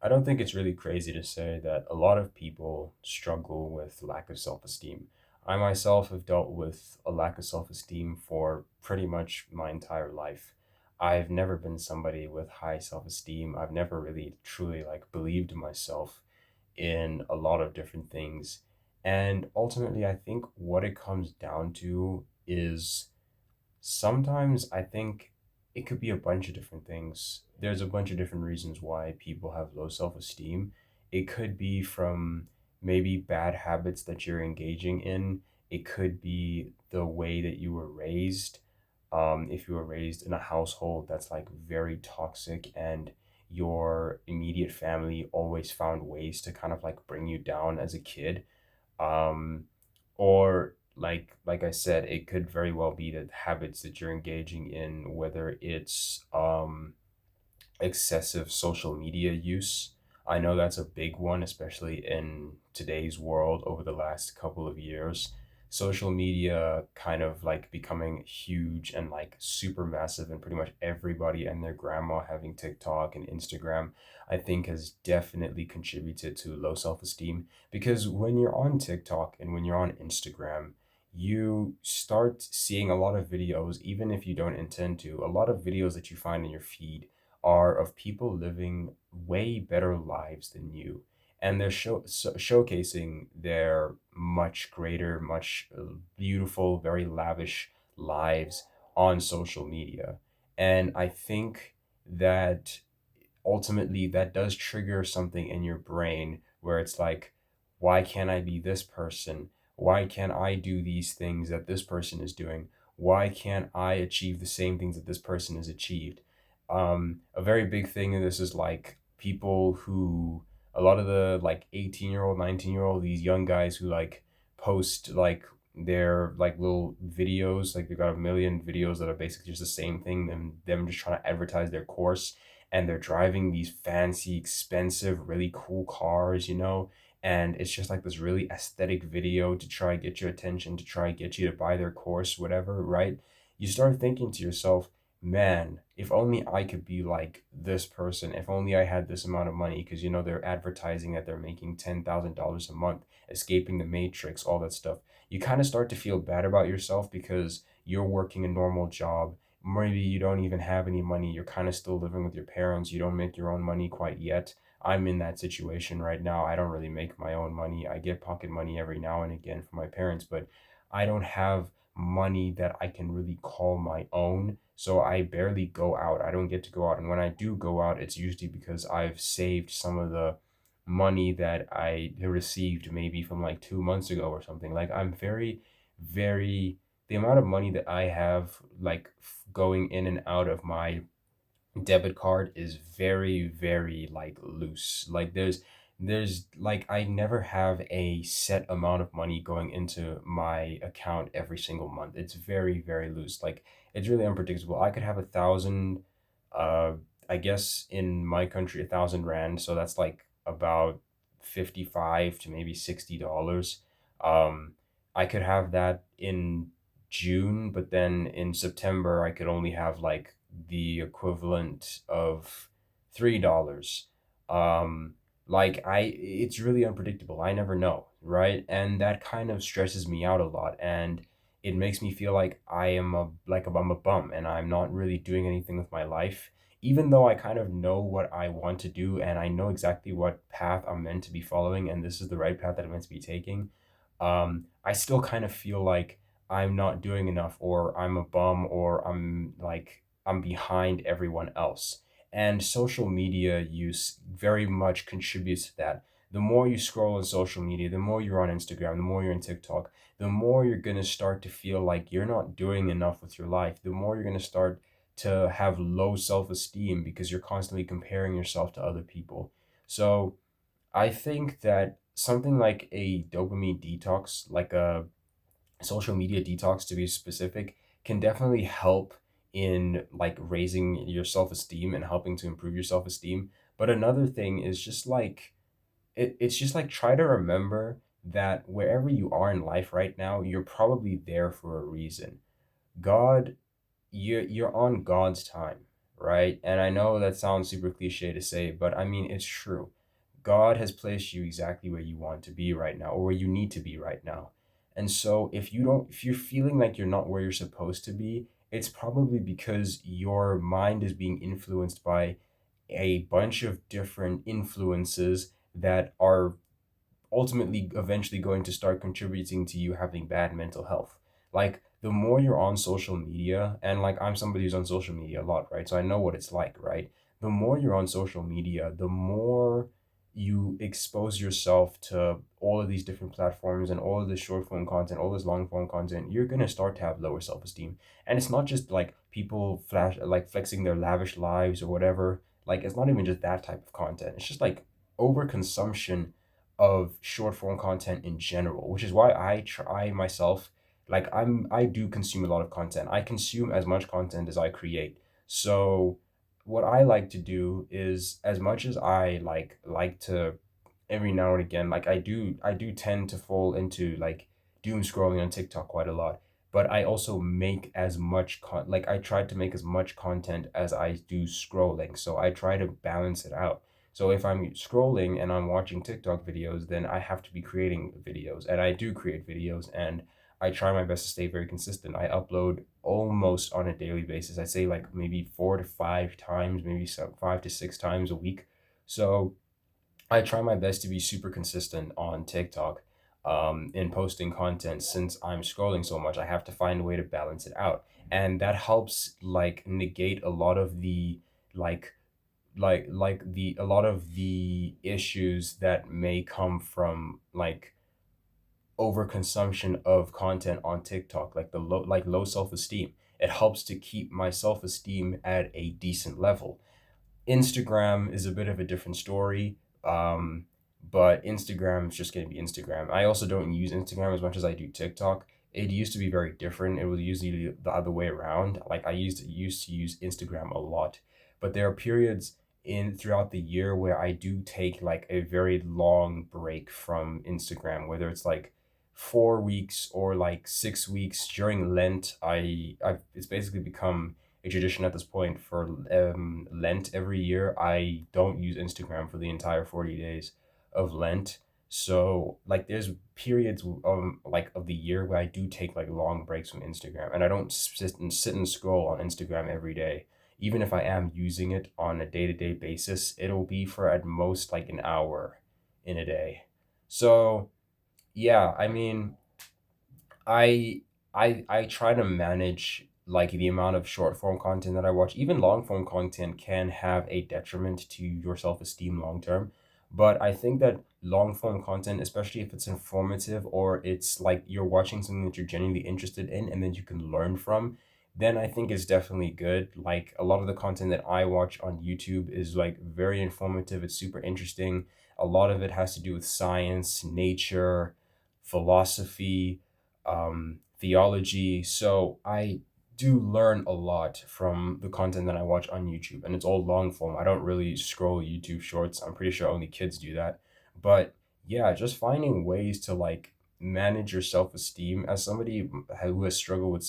I don't think it's really crazy to say that a lot of people struggle with lack of self-esteem. I myself have dealt with a lack of self-esteem for pretty much my entire life. I've never been somebody with high self-esteem. I've never really truly like believed in myself in a lot of different things. And ultimately, I think what it comes down to is sometimes I think it could be a bunch of different things. There's a bunch of different reasons why people have low self-esteem. It could be from maybe bad habits that you're engaging in. It could be the way that you were raised. If you were raised in a household that's like very toxic and your immediate family always found ways to kind of like bring you down as a kid, um, or like I said, it could very well be the habits that you're engaging in, whether it's excessive social media use. I know that's a big one, especially in today's world over the last couple of years. Social media kind of like becoming huge and like super massive, and pretty much everybody and their grandma having TikTok and Instagram, I think has definitely contributed to low self esteem. Because when you're on TikTok and when you're on Instagram, you start seeing a lot of videos, even if you don't intend to, a lot of videos that you find in your feed are of people living way better lives than you. And they're showcasing their much greater, much beautiful, very lavish lives on social media. And I think that ultimately that does trigger something in your brain where it's like, why can't I be this person? Why can't I do these things that this person is doing? Why can't I achieve the same things that this person has achieved? A very big thing in this is like people who, a lot of the like 18-year-old, 19-year-old, these young guys who like post like their like little videos, like they've got a million videos that are basically just the same thing and them just trying to advertise their course, and they're driving these fancy, expensive, really cool cars, and it's just like this really aesthetic video to try and get your attention, to try and get you to buy their course, whatever, right? You start thinking to yourself, man, if only I could be like this person, if only I had this amount of money, because they're advertising that they're making $10,000 a month, escaping the matrix, all that stuff. You kind of start to feel bad about yourself because you're working a normal job. Maybe you don't even have any money. You're kind of still living with your parents. You don't make your own money quite yet. I'm in that situation right now. I don't really make my own money. I get pocket money every now and again from my parents, but I don't have money that I can really call my own. So I barely go out. I don't get to go out. And when I do go out, it's usually because I've saved some of the money that I received maybe from like 2 months ago or something. Like I'm very, very, the amount of money that I have like going in and out of my debit card is very, very like loose. Like there's like I never have a set amount of money going into my account every single month. It's very, very loose. Like it's really unpredictable. I could have 1,000, uh I guess in my country 1,000 rand, so that's like about 55 to maybe $60. um I could have that in June, but then in September I could only have like the equivalent of $3. Um, it's really unpredictable. I never know, right? And that kind of stresses me out a lot, and it makes me feel like I'm a bum, and I'm not really doing anything with my life. Even though I kind of know what I want to do, and I know exactly what path I'm meant to be following, and this is the right path that I'm meant to be taking, I still kind of feel like I'm not doing enough, or I'm a bum, or I'm behind everyone else. And social media use very much contributes to that. The more you scroll on social media, the more you're on Instagram, the more you're on TikTok, the more you're going to start to feel like you're not doing enough with your life. The more you're going to start to have low self esteem because you're constantly comparing yourself to other people. So I think that something like a dopamine detox, like a social media detox to be specific, can definitely help in like raising your self-esteem and helping to improve your self-esteem. But another thing is just like it's just like try to remember that wherever you are in life right now, you're probably there for a reason. God, you're on God's time. right? And I know that sounds super cliche to say, but I mean, it's true. God has placed you exactly where you want to be right now, or where you need to be right now. And so if you're feeling like you're not where you're supposed to be, it's probably because your mind is being influenced by a bunch of different influences that are ultimately eventually going to start contributing to you having bad mental health. Like the more you're on social media, and like I'm somebody who's on social media a lot, right? So I know what it's like, right? The more you're on social media, the more you expose yourself to all of these different platforms and all of this short form content, all this long form content, you're gonna start to have lower self esteem. And it's not just like people flash like flexing their lavish lives or whatever. Like it's not even just that type of content. It's just like overconsumption of short form content in general, which is why I try myself, like I do consume a lot of content. I consume as much content as I create. So what I like to do is, as much as I like to every now and again, like I do tend to fall into like doom scrolling on TikTok quite a lot. But I also make as much like I try to make as much content as I do scrolling. So I try to balance it out. So if I'm scrolling and I'm watching TikTok videos, then I have to be creating videos, and I do create videos, and I try my best to stay very consistent. I upload almost on a daily basis. I'd say like maybe 4 to 5 times, maybe some 5 to 6 times a week. So I try my best to be super consistent on TikTok, in posting content. Since I'm scrolling so much, I have to find a way to balance it out. And that helps like negate a lot of the like the a lot of the issues that may come from like overconsumption of content on TikTok, like the low self-esteem. It helps to keep my self-esteem at a decent level. Instagram is a bit of a different story. But Instagram is just going to be Instagram. I also don't use Instagram as much as I do TikTok. It used to be very different. It was usually the other way around. Like I used to use Instagram a lot, but there are periods in throughout the year where I do take like a very long break from Instagram, whether it's like 4 weeks or like 6 weeks during Lent. I've it's basically become a tradition at this point for Lent every year. I don't use Instagram for the entire 40 days of Lent. So like there's periods like of the year where I do take like long breaks from Instagram, and I don't sit and scroll on Instagram every day. Even if I am using it on a day-to-day basis, it'll be for at most like an hour in a day. So yeah, I mean, I I try to manage like the amount of short form content that I watch. Even long form content can have a detriment to your self esteem long term. But I think that long form content, especially if it's informative or it's like you're watching something that you're genuinely interested in and then you can learn from, then I think it's definitely good. Like a lot of the content that I watch on YouTube is like very informative, it's super interesting. A lot of it has to do with science, nature, philosophy, theology. So I do learn a lot from the content that I watch on YouTube, and it's all long form. I don't really scroll YouTube shorts. I'm pretty sure only kids do that. But yeah, just finding ways to like manage your self-esteem as somebody who has struggled with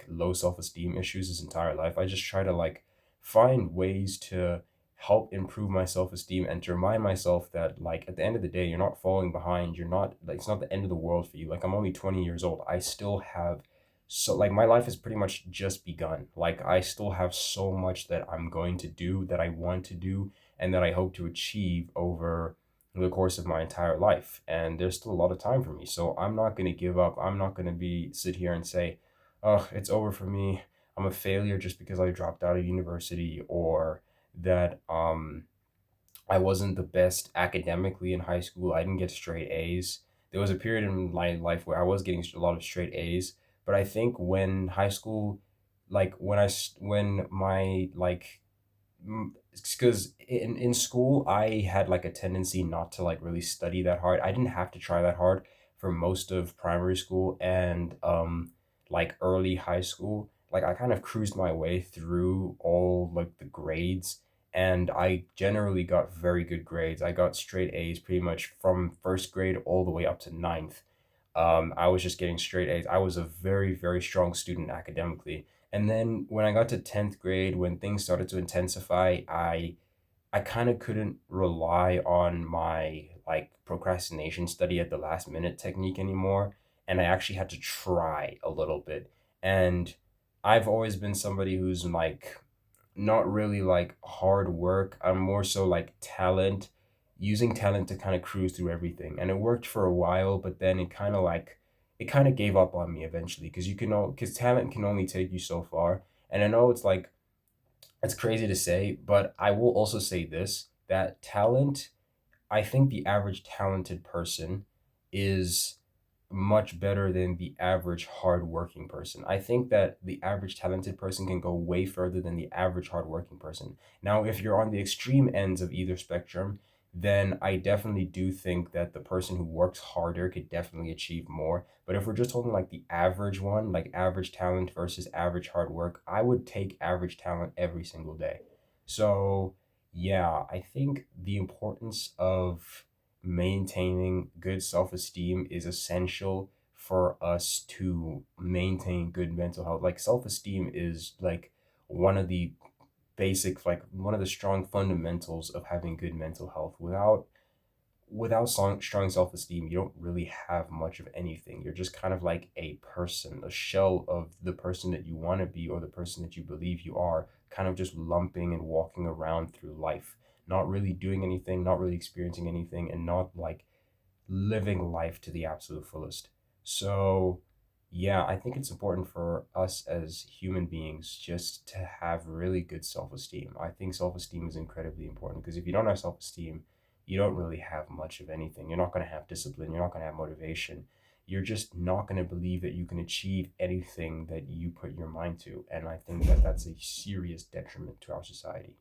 low self-esteem issues his entire life. I just try to like find ways to help improve my self-esteem and to remind myself that like at the end of the day you're not falling behind, you're not like it's not the end of the world for you. Like I'm only 20 years old, I still have so like my life has pretty much just begun. Like I still have so much that I'm going to do, that I want to do, and that I hope to achieve over the course of my entire life, and there's still a lot of time for me. So I'm not going to give up. I'm not going to be sit here and say, oh, it's over for me, I'm a failure just because I dropped out of university, or that I wasn't the best academically in high school. I didn't get straight A's. There was a period in my life where I was getting a lot of straight A's, but I think when high school, like when my like because in school I had like a tendency not to like really study that hard. I didn't have to try that hard for most of primary school and like early high school. Like I kind of cruised my way through all like the grades, and I generally got very good grades. I got straight A's pretty much from first grade all the way up to ninth. I was just getting straight A's. I was a very, very strong student academically. And then when I got to 10th grade, when things started to intensify, I kind of couldn't rely on my like procrastination study at the last minute technique anymore. And I actually had to try a little bit. And I've always been somebody who's like not really like hard work. I'm more so like talent, using talent to kind of cruise through everything. And it worked for a while, but then it kind of gave up on me eventually because because talent can only take you so far. And I know it's crazy to say, but I will also say this, that talent, I think the average talented person is much better than the average hardworking person. I think that the average talented person can go way further than the average hardworking person. Now, if you're on the extreme ends of either spectrum, then I definitely do think that the person who works harder could definitely achieve more. But if we're just talking like the average one, like average talent versus average hard work, I would take average talent every single day. So, yeah, I think the importance of maintaining good self esteem is essential for us to maintain good mental health. Like, self esteem is like one of the like one of the strong fundamentals of having good mental health. Strong self esteem, you don't really have much of anything. You're just kind of like a person, a shell of the person that you want to be or the person that you believe you are, kind of just lumping and walking around through life, not really doing anything, not really experiencing anything, and not like living life to the absolute fullest. So, yeah, I think it's important for us as human beings just to have really good self esteem. I think self esteem is incredibly important because if you don't have self esteem, you don't really have much of anything. You're not going to have discipline, you're not going to have motivation. You're just not going to believe that you can achieve anything that you put your mind to. And I think that that's a serious detriment to our society.